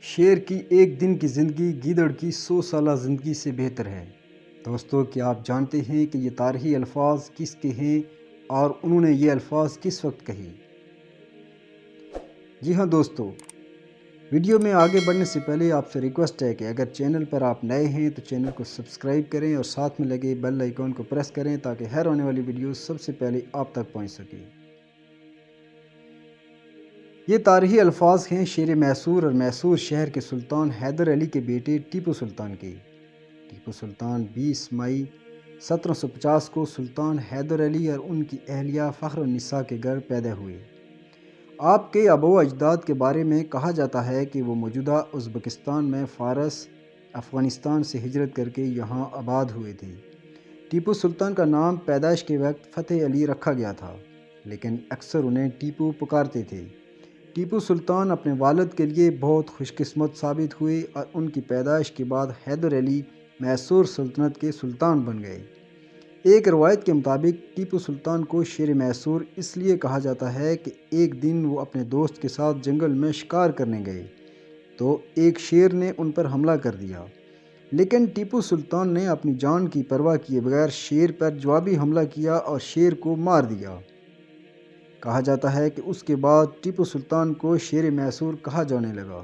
شیر کی ایک دن کی زندگی گیدڑ کی 100 سالہ زندگی سے بہتر ہے۔ دوستو، کیا آپ جانتے ہیں کہ یہ تاریخی الفاظ کس کے ہیں اور انہوں نے یہ الفاظ کس وقت کہے؟ جی ہاں دوستو، ویڈیو میں آگے بڑھنے سے پہلے آپ سے ریکویسٹ ہے کہ اگر چینل پر آپ نئے ہیں تو چینل کو سبسکرائب کریں اور ساتھ میں لگے بیل آئیکن کو پریس کریں تاکہ ہر آنے والی ویڈیو سب سے پہلے آپ تک پہنچ سکے۔ یہ تاریخی الفاظ ہیں شیر میسور اور میسور شہر کے سلطان حیدر علی کے بیٹے ٹیپو سلطان کے۔ ٹیپو سلطان 20 مئی 1750 کو سلطان حیدر علی اور ان کی اہلیہ فخر النساء کے گھر پیدا ہوئے۔ آپ کے آباء و اجداد کے بارے میں کہا جاتا ہے کہ وہ موجودہ ازبکستان میں فارس افغانستان سے ہجرت کر کے یہاں آباد ہوئے تھے۔ ٹیپو سلطان کا نام پیدائش کے وقت فتح علی رکھا گیا تھا، لیکن اکثر انہیں ٹیپو پکارتے تھے۔ ٹیپو سلطان اپنے والد کے لیے بہت خوش قسمت ثابت ہوئے اور ان کی پیدائش کے بعد حیدر علی میسور سلطنت کے سلطان بن گئے۔ ایک روایت کے مطابق ٹیپو سلطان کو شیر میسور اس لیے کہا جاتا ہے کہ ایک دن وہ اپنے دوست کے ساتھ جنگل میں شکار کرنے گئے تو ایک شیر نے ان پر حملہ کر دیا، لیکن ٹیپو سلطان نے اپنی جان کی پرواہ کیے بغیر شیر پر جوابی حملہ کیا اور شیر کو مار دیا۔ کہا جاتا ہے کہ اس کے بعد ٹیپو سلطان کو شیر میسور کہا جانے لگا۔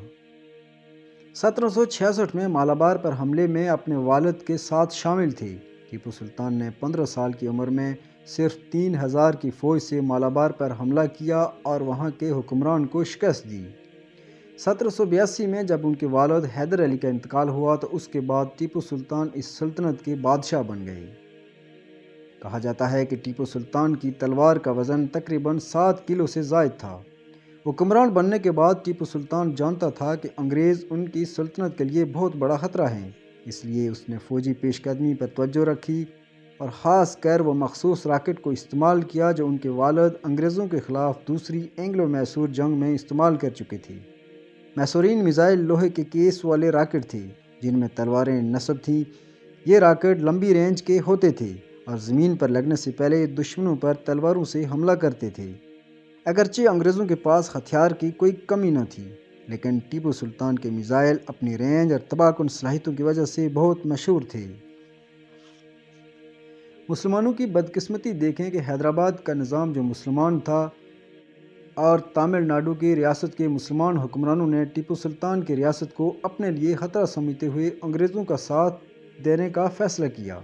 1766 میں مالابار پر حملے میں اپنے والد کے ساتھ شامل تھے۔ ٹیپو سلطان نے 15 سال کی عمر میں صرف 3000 کی فوج سے مالابار پر حملہ کیا اور وہاں کے حکمران کو شکست دی۔ 1782 میں جب ان کے والد حیدر علی کا انتقال ہوا تو اس کے بعد ٹیپو سلطان اس سلطنت کے بادشاہ بن گئے۔ کہا جاتا ہے کہ ٹیپو سلطان کی تلوار کا وزن تقریباً 7 کلو سے زائد تھا۔ حکمران بننے کے بعد ٹیپو سلطان جانتا تھا کہ انگریز ان کی سلطنت کے لیے بہت بڑا خطرہ ہیں، اس لیے اس نے فوجی پیش قدمی پر توجہ رکھی اور خاص کر وہ مخصوص راکٹ کو استعمال کیا جو ان کے والد انگریزوں کے خلاف دوسری اینگلو میسور جنگ میں استعمال کر چکے تھے۔ میسورین میزائل لوہے کے کیس والے راکٹ تھے جن میں تلواریں نصب تھیں۔ یہ راکٹ لمبی رینج کے ہوتے تھے اور زمین پر لگنے سے پہلے دشمنوں پر تلواروں سے حملہ کرتے تھے۔ اگرچہ انگریزوں کے پاس ہتھیار کی کوئی کمی نہ تھی، لیکن ٹیپو سلطان کے میزائل اپنی رینج اور تباہ کن صلاحیتوں کی وجہ سے بہت مشہور تھے۔ مسلمانوں کی بدقسمتی دیکھیں کہ حیدرآباد کا نظام جو مسلمان تھا اور تامل ناڈو کی ریاست کے مسلمان حکمرانوں نے ٹیپو سلطان کی ریاست کو اپنے لیے خطرہ سمجھتے ہوئے انگریزوں کا ساتھ دینے کا فیصلہ کیا۔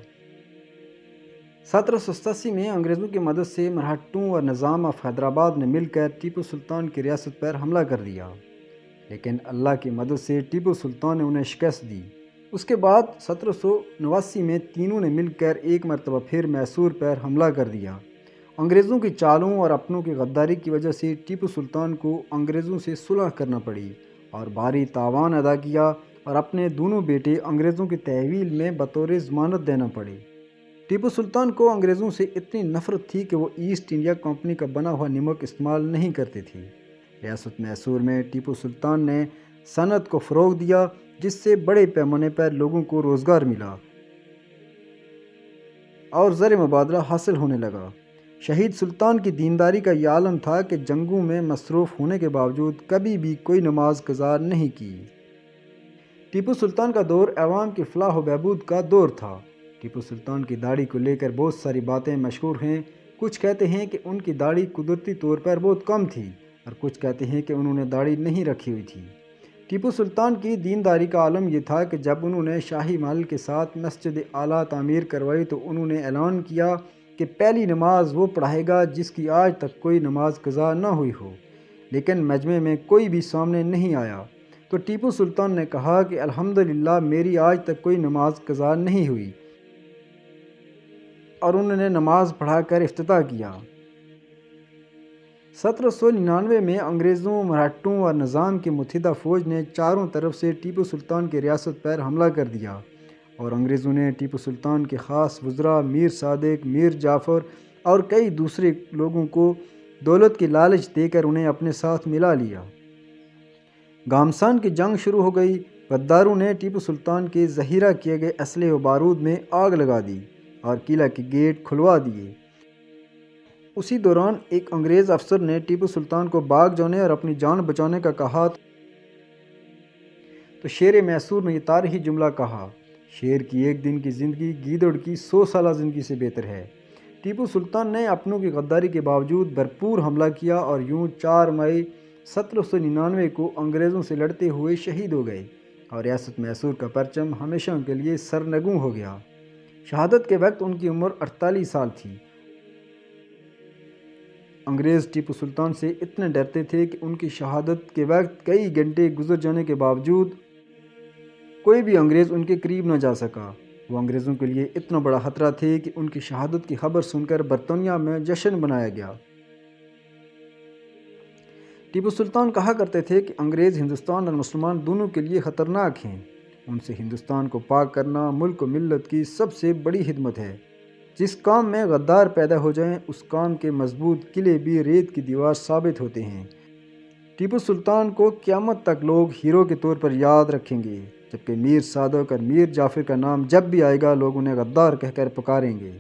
1787 میں انگریزوں کی مدد سے مرہٹوں اور نظام آف حیدرآباد نے مل کر ٹیپو سلطان کی ریاست پر حملہ کر دیا، لیکن اللہ کی مدد سے ٹیپو سلطان نے انہیں شکست دی۔ اس کے بعد 1789 میں تینوں نے مل کر ایک مرتبہ پھر میسور پر حملہ کر دیا۔ انگریزوں کی چالوں اور اپنوں کی غداری کی وجہ سے ٹیپو سلطان کو انگریزوں سے صلح کرنا پڑی اور بھاری تاوان ادا کیا اور اپنے دونوں بیٹے انگریزوں کی تحویل میں بطور ضمانت دینا پڑے۔ ٹیپو سلطان کو انگریزوں سے اتنی نفرت تھی کہ وہ ایسٹ انڈیا کمپنی کا بنا ہوا نمک استعمال نہیں کرتے تھے۔ ریاست میسور میں ٹیپو سلطان نے صنعت کو فروغ دیا جس سے بڑے پیمانے پر لوگوں کو روزگار ملا اور زر مبادلہ حاصل ہونے لگا۔ شہید سلطان کی دینداری کا یہ عالم تھا کہ جنگوں میں مصروف ہونے کے باوجود کبھی بھی کوئی نماز قضا نہیں کی۔ ٹیپو سلطان کا دور عوام کی فلاح و بہبود کا دور تھا۔ ٹیپو سلطان کی داڑھی کو لے کر بہت ساری باتیں مشہور ہیں۔ کچھ کہتے ہیں کہ ان کی داڑھی قدرتی طور پر بہت کم تھی اور کچھ کہتے ہیں کہ انہوں نے داڑھی نہیں رکھی ہوئی تھی۔ ٹیپو سلطان کی دینداری کا عالم یہ تھا کہ جب انہوں نے شاہی محل کے ساتھ مسجد اعلیٰ تعمیر کروائی تو انہوں نے اعلان کیا کہ پہلی نماز وہ پڑھائے گا جس کی آج تک کوئی نماز قضا نہ ہوئی ہو، لیکن مجمع میں کوئی بھی سامنے نہیں آیا تو ٹیپو سلطان نے کہا کہ الحمدللہ میری آج تک کوئی نماز قضا نہیں ہوئی، اور انہوں نے نماز پڑھا کر افتتاح کیا۔ 1799 میں انگریزوں، مرہٹوں اور نظام کی متحدہ فوج نے چاروں طرف سے ٹیپو سلطان کی ریاست پر حملہ کر دیا اور انگریزوں نے ٹیپو سلطان کے خاص وزراء میر صادق، میر جعفر اور کئی دوسرے لوگوں کو دولت کی لالچ دے کر انہیں اپنے ساتھ ملا لیا۔ گھمسان کی جنگ شروع ہو گئی۔ غداروں نے ٹیپو سلطان کے ذخیرہ کیے گئے اسلحے و بارود میں آگ لگا دی اور قلعہ کے گیٹ کھلوا دیے۔ اسی دوران ایک انگریز افسر نے ٹیپو سلطان کو بھاگ جانے اور اپنی جان بچانے کا کہا تو شیر میسور نے یہ تاریخی جملہ کہا، شیر کی ایک دن کی زندگی گیدڑ کی 100 سالہ زندگی سے بہتر ہے۔ ٹیپو سلطان نے اپنوں کی غداری کے باوجود بھرپور حملہ کیا اور یوں 4 مئی 1799 کو انگریزوں سے لڑتے ہوئے شہید ہو گئے اور ریاست میسور کا پرچم ہمیشہ کے لیے سرنگوں ہو گیا۔ شہادت کے وقت ان کی عمر 48 سال تھی۔ انگریز ٹیپو سلطان سے اتنے ڈرتے تھے کہ ان کی شہادت کے وقت کئی گھنٹے گزر جانے کے باوجود کوئی بھی انگریز ان کے قریب نہ جا سکا۔ وہ انگریزوں کے لیے اتنا بڑا خطرہ تھے کہ ان کی شہادت کی خبر سن کر برطانیہ میں جشن منایا گیا۔ ٹیپو سلطان کہا کرتے تھے کہ انگریز ہندوستان اور مسلمان دونوں کے لیے خطرناک ہیں، ان سے ہندوستان کو پاک کرنا ملک و ملت کی سب سے بڑی خدمت ہے۔ جس کام میں غدار پیدا ہو جائیں اس کام کے مضبوط قلعے بھی ریت کی دیوار ثابت ہوتے ہیں۔ ٹیپو سلطان کو قیامت تک لوگ ہیرو کے طور پر یاد رکھیں گے، جبکہ میر صادق اور میر جعفر کا نام جب بھی آئے گا لوگ انہیں غدار کہہ کر پکاریں گے۔